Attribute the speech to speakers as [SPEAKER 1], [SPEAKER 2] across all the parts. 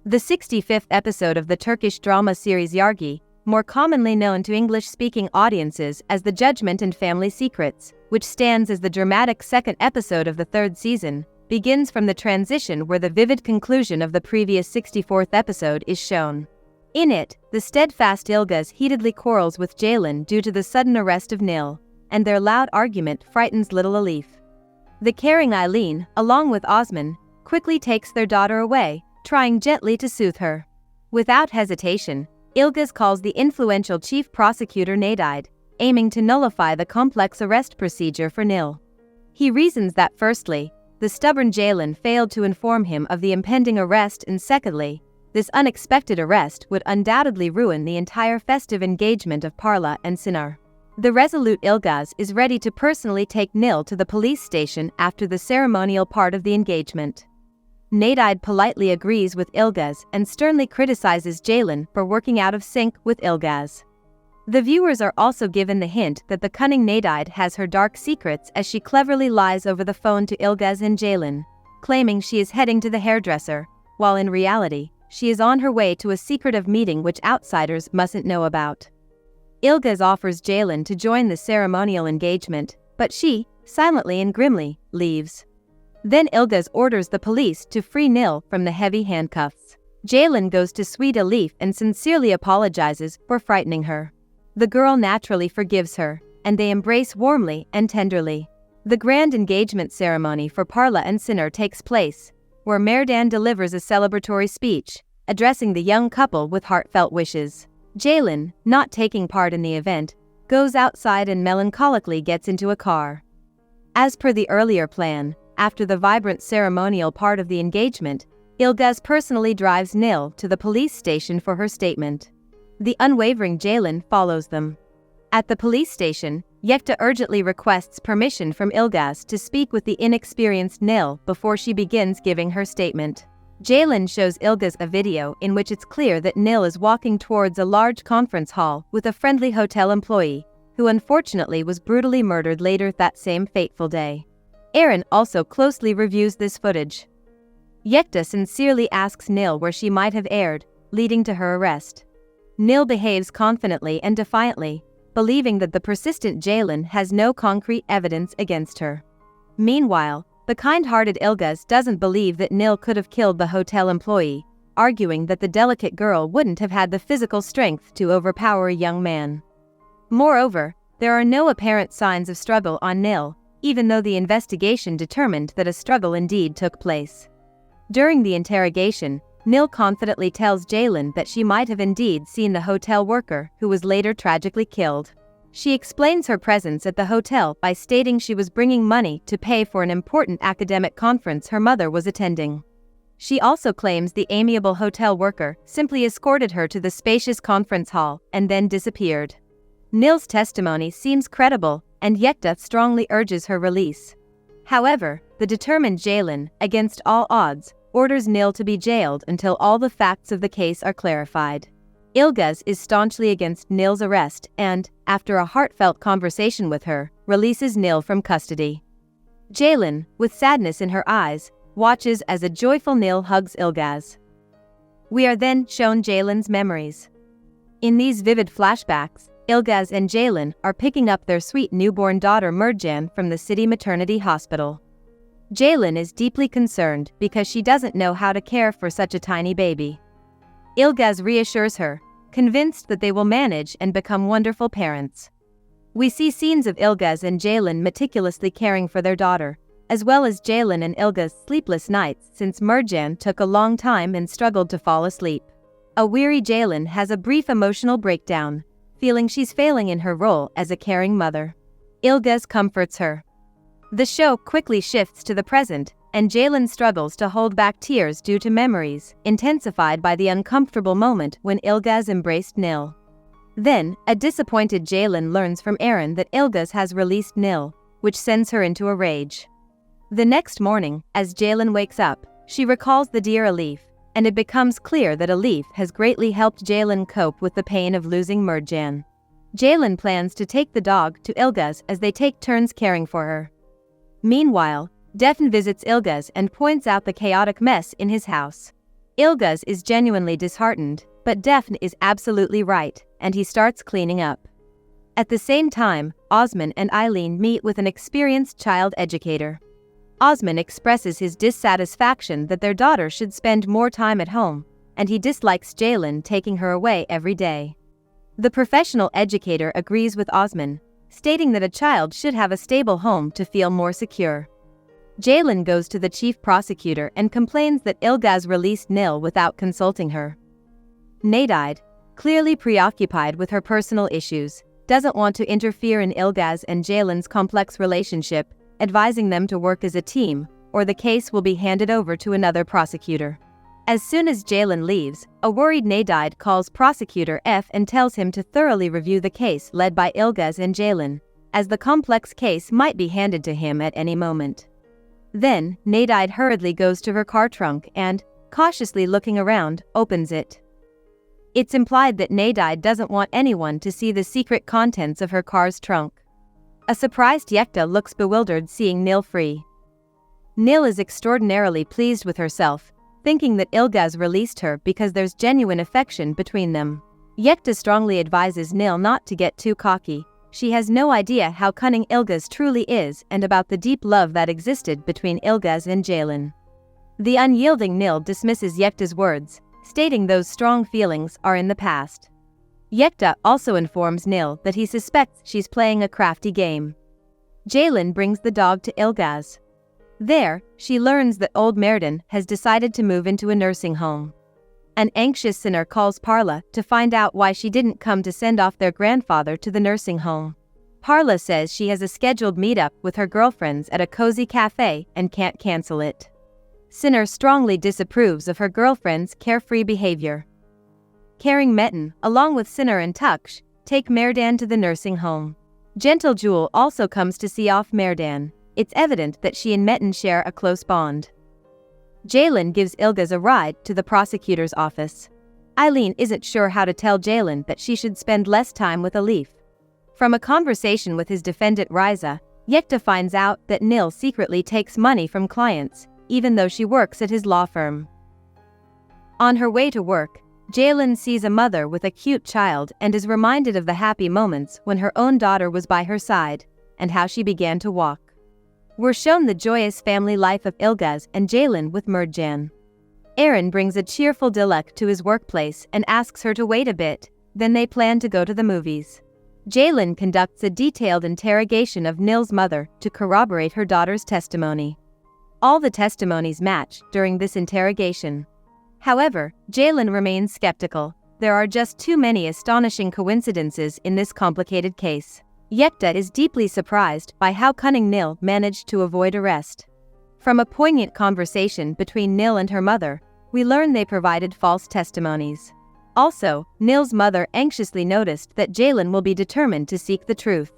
[SPEAKER 1] The 65th episode of the Turkish drama series Yargi, more commonly known to English-speaking audiences as The Judgment and Family Secrets, which stands as the dramatic second episode of the third season, begins from the transition where the vivid conclusion of the previous 64th episode is shown. In it, the steadfast Ilgaz heatedly quarrels with Ceylan due to the sudden arrest of Nil, and their loud argument frightens little Elif. The caring Eileen, along with Osman, quickly takes their daughter away, trying gently to soothe her. Without hesitation, Ilgaz calls the influential chief prosecutor Nadide, aiming to nullify the complex arrest procedure for Nil. He reasons that firstly, the stubborn Ceylan failed to inform him of the impending arrest, and secondly, this unexpected arrest would undoubtedly ruin the entire festive engagement of Parla and Sinar. The resolute Ilgaz is ready to personally take Nil to the police station after the ceremonial part of the engagement. Nadide politely agrees with Ilgaz and sternly criticizes Ceylan for working out of sync with Ilgaz. The viewers are also given the hint that the cunning Nadide has her dark secrets as she cleverly lies over the phone to Ilgaz and Ceylan, claiming she is heading to the hairdresser, while in reality, she is on her way to a secretive meeting which outsiders mustn't know about. Ilgaz offers Ceylan to join the ceremonial engagement, but she, silently and grimly, leaves. Then Ilgaz orders the police to free Nil from the heavy handcuffs. Ceylan goes to sweet Elif and sincerely apologizes for frightening her. The girl naturally forgives her, and they embrace warmly and tenderly. The grand engagement ceremony for Parla and Sinar takes place, where Merdan delivers a celebratory speech, addressing the young couple with heartfelt wishes. Ceylan, not taking part in the event, goes outside and melancholically gets into a car. As per the earlier plan, after the vibrant ceremonial part of the engagement, Ilgaz personally drives Nil to the police station for her statement. The unwavering Ceylan follows them. At the police station, Yekta urgently requests permission from Ilgaz to speak with the inexperienced Nil before she begins giving her statement. Ceylan shows Ilgaz a video in which it's clear that Nil is walking towards a large conference hall with a friendly hotel employee, who unfortunately was brutally murdered later that same fateful day. Aaron also closely reviews this footage. Yekta sincerely asks Nil where she might have erred, leading to her arrest. Nil behaves confidently and defiantly, believing that the persistent Ceylan has no concrete evidence against her. Meanwhile, the kind-hearted Ilgaz doesn't believe that Nil could have killed the hotel employee, arguing that the delicate girl wouldn't have had the physical strength to overpower a young man. Moreover, there are no apparent signs of struggle on Nil, even though the investigation determined that a struggle indeed took place. During the interrogation, Nil confidently tells Ceylan that she might have indeed seen the hotel worker who was later tragically killed. She explains her presence at the hotel by stating she was bringing money to pay for an important academic conference her mother was attending. She also claims the amiable hotel worker simply escorted her to the spacious conference hall and then disappeared. Nil's testimony seems credible, and Yekta strongly urges her release. However, the determined Ceylan, against all odds, orders Nil to be jailed until all the facts of the case are clarified. Ilgaz is staunchly against Nil's arrest and, after a heartfelt conversation with her, releases Nil from custody. Ceylan, with sadness in her eyes, watches as a joyful Nil hugs Ilgaz. We are then shown Ceylan's memories. In these vivid flashbacks, Ilgaz and Ceylan are picking up their sweet newborn daughter Merjan from the city maternity hospital. Ceylan is deeply concerned because she doesn't know how to care for such a tiny baby. Ilgaz reassures her, convinced that they will manage and become wonderful parents. We see scenes of Ilgaz and Ceylan meticulously caring for their daughter, as well as Ceylan and Ilgaz's sleepless nights since Merjan took a long time and struggled to fall asleep. A weary Ceylan has a brief emotional breakdown, feeling she's failing in her role as a caring mother. Ilgaz comforts her. The show quickly shifts to the present, and Ceylan struggles to hold back tears due to memories, intensified by the uncomfortable moment when Ilgaz embraced Nil. Then, a disappointed Ceylan learns from Aaron that Ilgaz has released Nil, which sends her into a rage. The next morning, as Ceylan wakes up, she recalls the dear Elif, and it becomes clear that Elif has greatly helped Ceylan cope with the pain of losing Merjan. Ceylan plans to take the dog to Ilgaz as they take turns caring for her. Meanwhile, Defne visits Ilgaz and points out the chaotic mess in his house. Ilgaz is genuinely disheartened, but Defne is absolutely right, and he starts cleaning up. At the same time, Osman and Eileen meet with an experienced child educator. Osman expresses his dissatisfaction that their daughter should spend more time at home, and he dislikes Jalen taking her away every day. The professional educator agrees with Osman, stating that a child should have a stable home to feel more secure. Jalen goes to the chief prosecutor and complains that Ilgaz released Nil without consulting her. Nadide, clearly preoccupied with her personal issues, doesn't want to interfere in Ilgaz and Jalen's complex relationship, advising them to work as a team, or the case will be handed over to another prosecutor. As soon as Jalen leaves, a worried Nadide calls Prosecutor F and tells him to thoroughly review the case led by Ilgaz and Jalen, as the complex case might be handed to him at any moment. Then, Nadide hurriedly goes to her car trunk and, cautiously looking around, opens it. It's implied that Nadide doesn't want anyone to see the secret contents of her car's trunk. A surprised Yekta looks bewildered seeing Nil free. Nil is extraordinarily pleased with herself, thinking that Ilgaz released her because there's genuine affection between them. Yekta strongly advises Nil not to get too cocky. She has no idea how cunning Ilgaz truly is and about the deep love that existed between Ilgaz and Jalen. The unyielding Nil dismisses Yekta's words, stating those strong feelings are in the past. Yekta also informs Nil that he suspects she's playing a crafty game. Jalen brings the dog to Ilgaz. There, she learns that old Merdan has decided to move into a nursing home. An anxious Sinner calls Parla to find out why she didn't come to send off their grandfather to the nursing home. Parla says she has a scheduled meetup with her girlfriends at a cozy cafe and can't cancel it. Sinner strongly disapproves of her girlfriend's carefree behavior. Caring Metin, along with Sinner and Tuksh, take Merdan to the nursing home. Gentle Jewel also comes to see off Merdan. It's evident that she and Metin share a close bond. Jalen gives Ilgaz a ride to the prosecutor's office. Eileen isn't sure how to tell Jalen that she should spend less time with Alif. From a conversation with his defendant Riza, Yekta finds out that Nil secretly takes money from clients, even though she works at his law firm. On her way to work, Jalen sees a mother with a cute child and is reminded of the happy moments when her own daughter was by her side, and how she began to walk. We're shown the joyous family life of Ilgaz and Jalen with Murdjan. Aaron brings a cheerful Dilek to his workplace and asks her to wait a bit, then they plan to go to the movies. Jalen conducts a detailed interrogation of Nil's mother to corroborate her daughter's testimony. All the testimonies match during this interrogation. However, Jalen remains skeptical. There are just too many astonishing coincidences in this complicated case. Yekta is deeply surprised by how cunning Nil managed to avoid arrest. From a poignant conversation between Nil and her mother, we learn they provided false testimonies. Also, Nil's mother anxiously noticed that Jalen will be determined to seek the truth.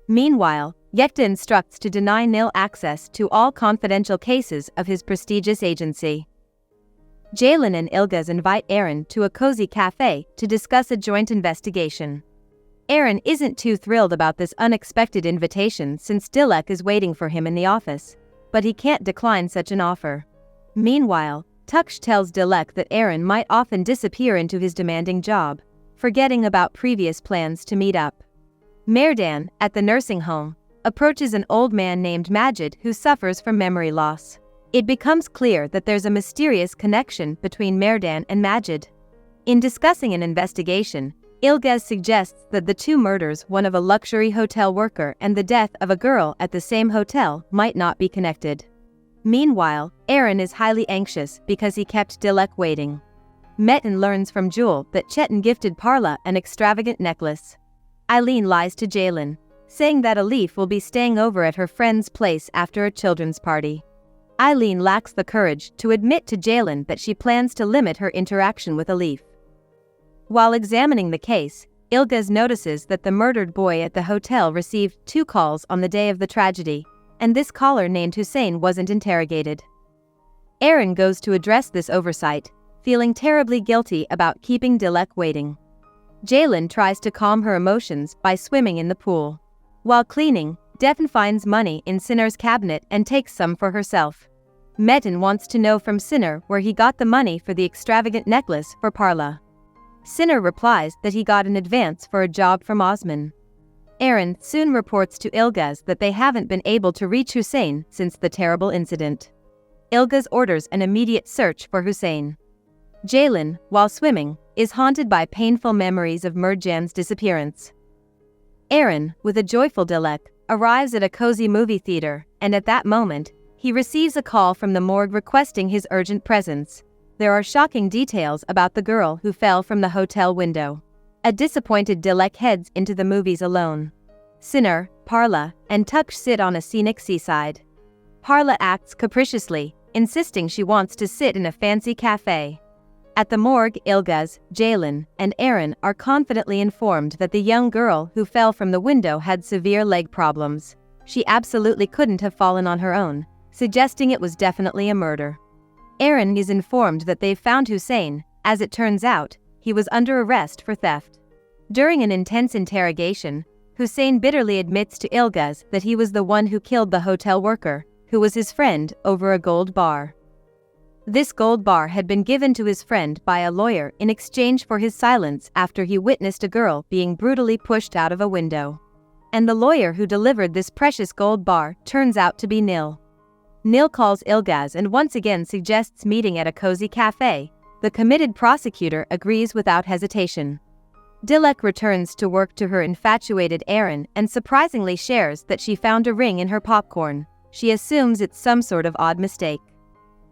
[SPEAKER 1] Meanwhile, Yekta instructs to deny Nil access to all confidential cases of his prestigious agency. Jalen and Ilgaz invite Aaron to a cozy cafe to discuss a joint investigation. Aaron isn't too thrilled about this unexpected invitation since Dilek is waiting for him in the office, but he can't decline such an offer. Meanwhile, Tuksh tells Dilek that Aaron might often disappear into his demanding job, forgetting about previous plans to meet up. Merdan, at the nursing home, approaches an old man named Majid who suffers from memory loss. It becomes clear that there's a mysterious connection between Merdan and Majid. In discussing an investigation, Ilgaz suggests that the two murders, one of a luxury hotel worker and the death of a girl at the same hotel, might not be connected. Meanwhile, Aaron is highly anxious because he kept Dilek waiting. Metin learns from Jewel that Chetan gifted Parla an extravagant necklace. Eileen lies to Jalen, saying that Alif will be staying over at her friend's place after a children's party. Eileen lacks the courage to admit to Jalen that she plans to limit her interaction with Alif. While examining the case, Ilgaz notices that the murdered boy at the hotel received 2 calls on the day of the tragedy, and this caller named Hussein wasn't interrogated. Aaron goes to address this oversight, feeling terribly guilty about keeping Dilek waiting. Jalen tries to calm her emotions by swimming in the pool. While cleaning, Defne finds money in Sinner's cabinet and takes some for herself. Metin wants to know from Sinner where he got the money for the extravagant necklace for Parla. Sinner replies that he got an advance for a job from Osman. Aaron soon reports to Ilgaz that they haven't been able to reach Hussein since the terrible incident. Ilgaz orders an immediate search for Hussein. Jaylen, while swimming, is haunted by painful memories of Merjan's disappearance. Aaron, with a joyful Dilek, arrives at a cozy movie theater, and at that moment, he receives a call from the morgue requesting his urgent presence. There are shocking details about the girl who fell from the hotel window. A disappointed Dilek heads into the movies alone. Sinner, Parla, and Tuksh sit on a scenic seaside. Parla acts capriciously, insisting she wants to sit in a fancy cafe. At the morgue, Ilgaz, Jaylen, and Aaron are confidently informed that the young girl who fell from the window had severe leg problems. She absolutely couldn't have fallen on her own, suggesting it was definitely a murder. Aaron is informed that they've found Hussein. As it turns out, he was under arrest for theft. During an intense interrogation, Hussein bitterly admits to Ilgaz that he was the one who killed the hotel worker, who was his friend, over a gold bar. This gold bar had been given to his friend by a lawyer in exchange for his silence after he witnessed a girl being brutally pushed out of a window. And the lawyer who delivered this precious gold bar turns out to be Nil. Nil calls Ilgaz and once again suggests meeting at a cozy cafe. The committed prosecutor agrees without hesitation. Dilek returns to work to her infatuated Aaron and surprisingly shares that she found a ring in her popcorn. She assumes it's some sort of odd mistake.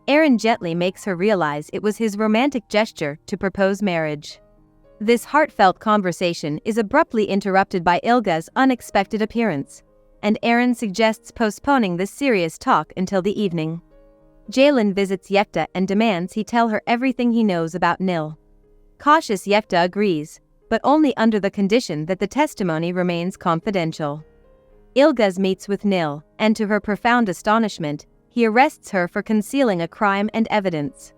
[SPEAKER 1] Aaron gently makes her realize it was his romantic gesture to propose marriage. This heartfelt conversation is abruptly interrupted by Ilgaz's unexpected appearance, and Aaron suggests postponing this serious talk until the evening. Jaylen visits Yekta and demands he tell her everything he knows about Nil. Cautious Yekta agrees, but only under the condition that the testimony remains confidential. Ilgaz meets with Nil, and to her profound astonishment, he arrests her for concealing a crime and evidence.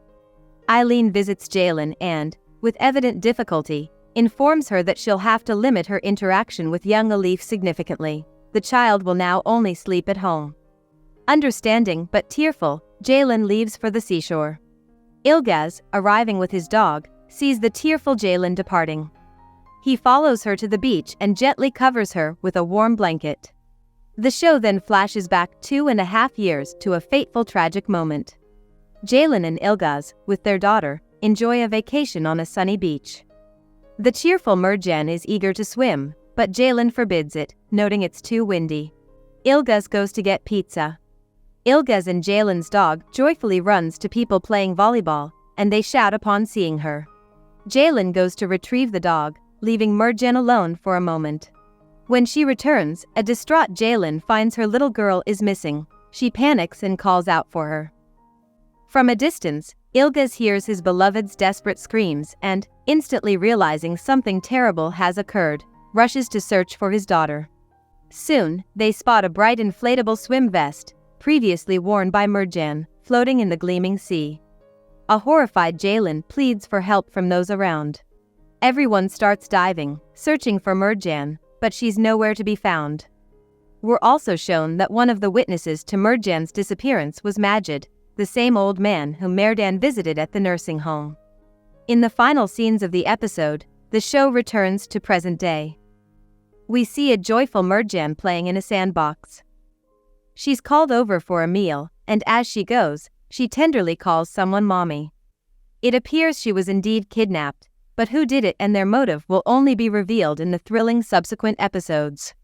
[SPEAKER 1] Eileen visits Jaylen and, with evident difficulty, informs her that she'll have to limit her interaction with young Alif significantly. The child will now only sleep at home. Understanding but tearful, Jaylen leaves for the seashore. Ilgaz, arriving with his dog, sees the tearful Jaylen departing. He follows her to the beach and gently covers her with a warm blanket. The show then flashes back 2.5 years to a fateful tragic moment. Jaylen and Ilgaz, with their daughter, enjoy a vacation on a sunny beach. The cheerful Merjan is eager to swim, but Jaylen forbids it, noting it's too windy. Ilgaz goes to get pizza. Ilgaz and Jaylen's dog joyfully runs to people playing volleyball, and they shout upon seeing her. Jaylen goes to retrieve the dog, leaving Merjan alone for a moment. When she returns, a distraught Jaylen finds her little girl is missing. She panics and calls out for her. From a distance, Ilgaz hears his beloved's desperate screams and, instantly realizing something terrible has occurred, rushes to search for his daughter. Soon, they spot a bright inflatable swim vest, previously worn by Merjan, floating in the gleaming sea. A horrified Jaylen pleads for help from those around. Everyone starts diving, searching for Merjan, but she's nowhere to be found. We're also shown that one of the witnesses to Merjan's disappearance was Majid, the same old man whom Merdan visited at the nursing home. In the final scenes of the episode, the show returns to present day. We see a joyful Merjan playing in a sandbox. She's called over for a meal, and as she goes, she tenderly calls someone mommy. It appears she was indeed kidnapped, but who did it and their motive will only be revealed in the thrilling subsequent episodes.